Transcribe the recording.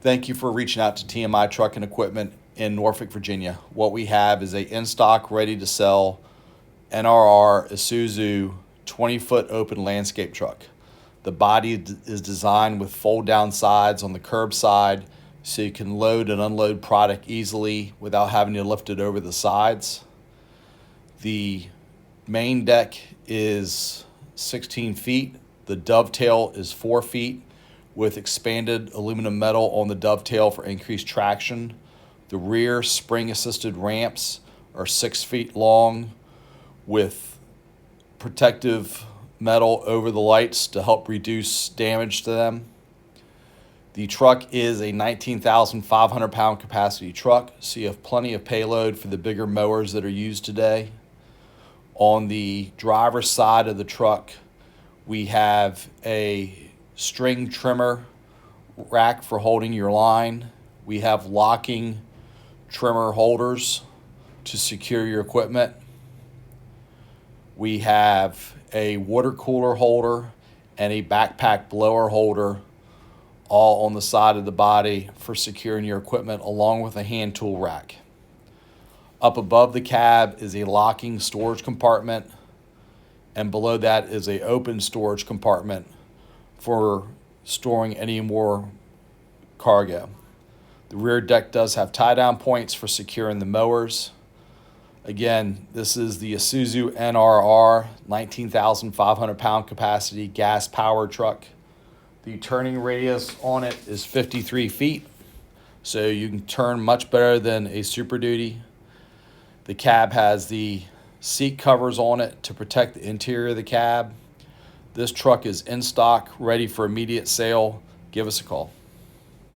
Thank you for reaching out to TMI Truck and Equipment in Norfolk, Virginia. What we have is a in-stock, ready-to-sell NRR Isuzu 20-foot open landscape truck. The body is designed with fold-down sides on the curb side so you can load and unload product easily without having to lift it over the sides. The main deck is 16 feet. The dovetail is 4 feet with expanded aluminum metal on the dovetail for increased traction. The rear spring-assisted ramps are 6 feet long with protective metal over the lights to help reduce damage to them. The truck is a 19,500 pound capacity truck, so you have plenty of payload for the bigger mowers that are used today. On the driver's side of the truck, we have a string trimmer rack for holding your line. We have locking trimmer holders to secure your equipment. We have a water cooler holder and a backpack blower holder all on the side of the body for securing your equipment, along with a hand tool rack. Up above the cab is a locking storage compartment, and below that is an open storage compartment for storing any more cargo. The rear deck does have tie-down points for securing the mowers. Again, this is the Isuzu NRR 19,500 pound capacity gas-powered truck. The turning radius on it is 53 feet, so you can turn much better than a Super Duty. The cab has the seat covers on it to protect the interior of the cab. This truck is in stock, ready for immediate sale. Give us a call.